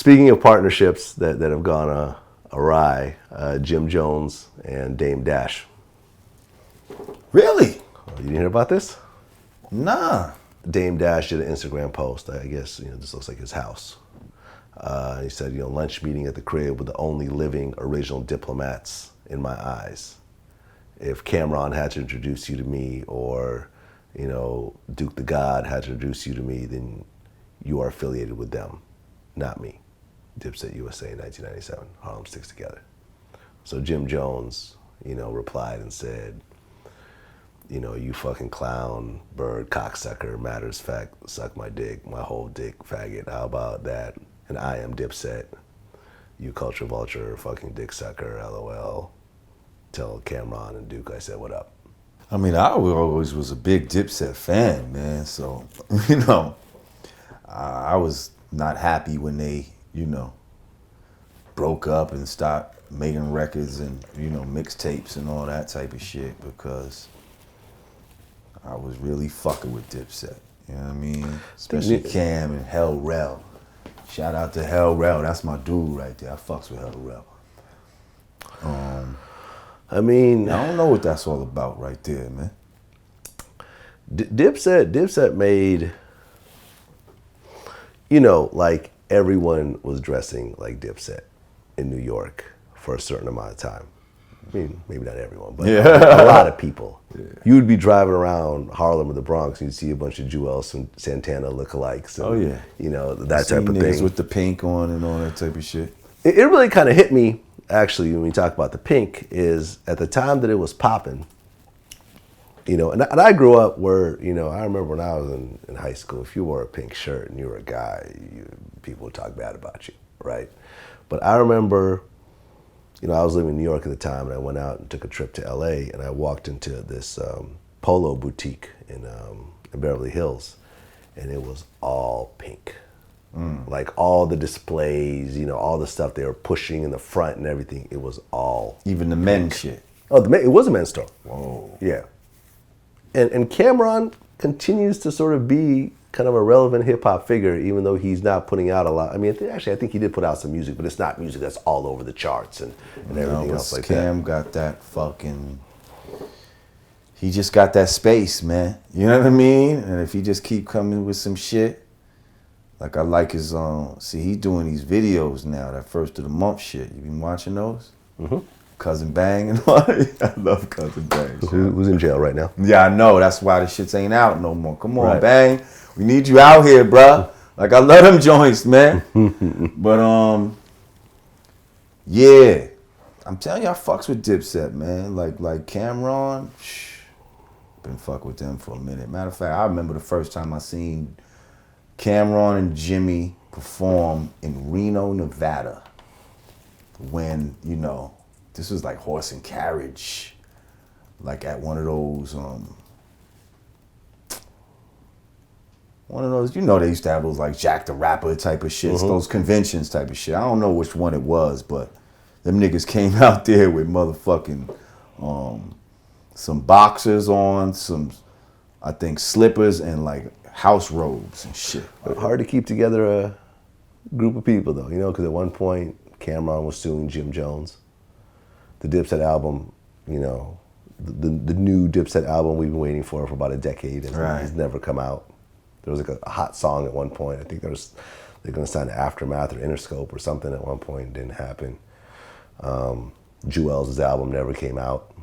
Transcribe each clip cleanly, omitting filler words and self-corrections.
Speaking of partnerships that have gone awry, Jim Jones and Dame Dash. Really? You didn't hear about this? Nah. Dame Dash did an Instagram post. I guess this looks like his house. He said, lunch meeting at the crib with the only living original diplomats in my eyes. If Cameron had to introduce you to me, or Duke the God had to introduce you to me, then you are affiliated with them, not me. Dipset USA 1997. Harlem Sticks Together. So Jim Jones, replied and said, you fucking clown, bird, cocksucker, matters fact, suck my dick, my whole dick, faggot. How about that? And I am Dipset. You culture vulture, fucking dick sucker, LOL. Tell Cameron and Duke I said what up. I mean, I always was a big Dipset fan, man. So, I was not happy when they, broke up and stopped making records and, mixtapes and all that type of shit, because I was really fucking with Dipset. You know what I mean? Especially Cam and Hell Rel. Shout out to Hell Rel. That's my dude right there. I fucks with Hell Rel. I don't know what that's all about right there, man. Dipset made, like everyone was dressing like Dipset in New York for a certain amount of time. I mean, maybe not everyone, but a lot of people. Yeah. You would be driving around Harlem or the Bronx and you'd see a bunch of Jewel Santana lookalikes. And, that type of thing. With the pink on and all that type of shit. It really kind of hit me, actually, when we talk about the pink, is at the time that it was popping, and I grew up where, I remember when I was in high school, if you wore a pink shirt and you were a guy, people would talk bad about you, right? But I remember, I was living in New York at the time, and I went out and took a trip to LA, and I walked into this polo boutique in Beverly Hills, and it was all pink. Like all the displays, all the stuff they were pushing in the front and everything, it was all even the men's shit. Oh, it was a men's store. Whoa. Yeah. And Cameron continues to sort of be kind of a relevant hip-hop figure, even though he's not putting out a lot. I mean, I think he did put out some music, but it's not music that's all over the charts and everything else like Cam got that fucking... He just got that space, man. You know what I mean? And if he just keep coming with some shit, like I like his he's doing these videos now, that first of the month shit. You been watching those? Mm-hmm. Cousin Bang and all that. I love Cousin Bang. Who's in jail right now? Yeah, I know. That's why the shits ain't out no more. Come on, right. Bang. We need you out here, bruh. Like, I love them joints, man. But, yeah. I'm telling you, I fucks with Dipset, man. Like Cameron, been fuck with them for a minute. Matter of fact, I remember the first time I seen Cameron and Jimmy perform in Reno, Nevada. When, this was like horse and carriage. Like at one of those, they used to have those like Jack the Rapper type of shit, those conventions type of shit. I don't know which one it was, but them niggas came out there with motherfucking some boxers on, some, I think, slippers and like house robes and shit. Hard to keep together a group of people though, because at one point Cameron was suing Jim Jones. The Dipset album, the new Dipset album we've been waiting for about a decade and it's never come out. There was like a hot song at one point. I think they're going to sign Aftermath or Interscope or something at one point. It didn't happen. Jewel's album never came out.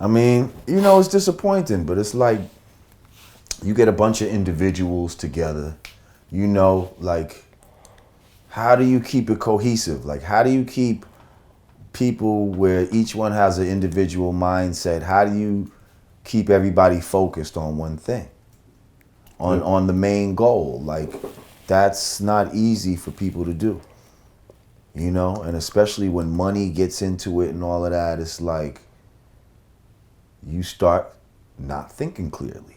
I mean, it's disappointing, but it's like you get a bunch of individuals together, like, how do you keep it cohesive? Like, how do you keep people where each one has an individual mindset? How do you keep everybody focused on one thing, on the main goal? Like, that's not easy for people to do, and especially when money gets into it and all of that, it's like you start not thinking clearly.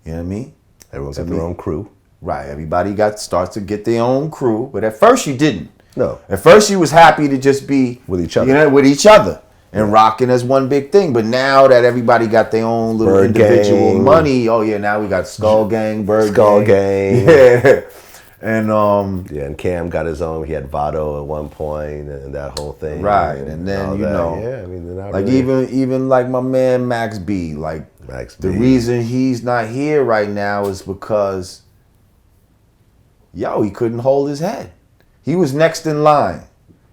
You know what I mean? Everyone's got their own crew. Right, everybody starts to get their own crew, but at first you didn't. No. At first you was happy to just be with each other. With each other. and rocking as one big thing. But now that everybody got their own little Bird individual Gang. money, oh yeah, now we got Skull Gang, Bird Skull Gang. yeah, and Yeah, and Cam got his own. He had Vado at one point, and that whole thing. right, and then all you that. know, Yeah, I mean, they're not like really even like my man Max B, like Max the B. reason he's not here right now is because he couldn't hold his head. He was next in line.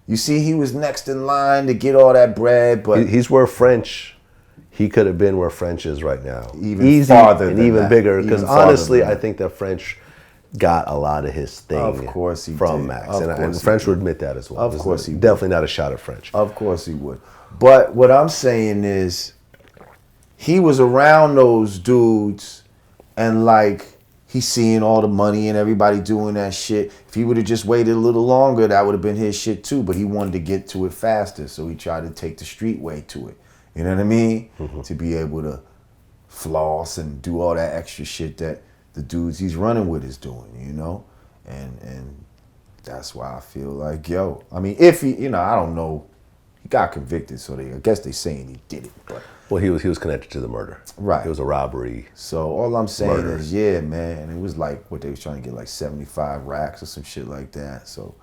You see, he was next in line to get all that bread, but He's where French. He could have been where French is right now. Even farther and than even that. bigger. Even Because farther honestly, than I that. think that French got a lot of his thing Of course he from did. Max. Of And course he French did. would admit that as well. Of course he would. Definitely not a shot at French. Of course he would. But what I'm saying is, he was around those dudes, and like he's seeing all the money and everybody doing that shit. If he would have just waited a little longer, that would have been his shit too. But he wanted to get to it faster, so he tried to take the street way to it. You know what I mean? To be able to floss and do all that extra shit that the dudes he's running with is doing. You know, and that's why I feel like I mean, if he, I don't know. He got convicted, so I guess they saying he did it. But Well, he was connected to the murder. Right. It was a robbery. so all I'm saying Murder. is, yeah, man, it was like what they was trying to get, like 75 racks or some shit like that. So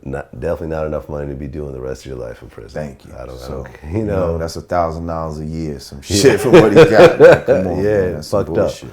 Definitely not enough money to be doing the rest of your life in prison. thank you. I don't So, you know. that's $1,000 a year, some shit for what he got. Like, come on, Yeah, man, that's some fucked up. bullshit.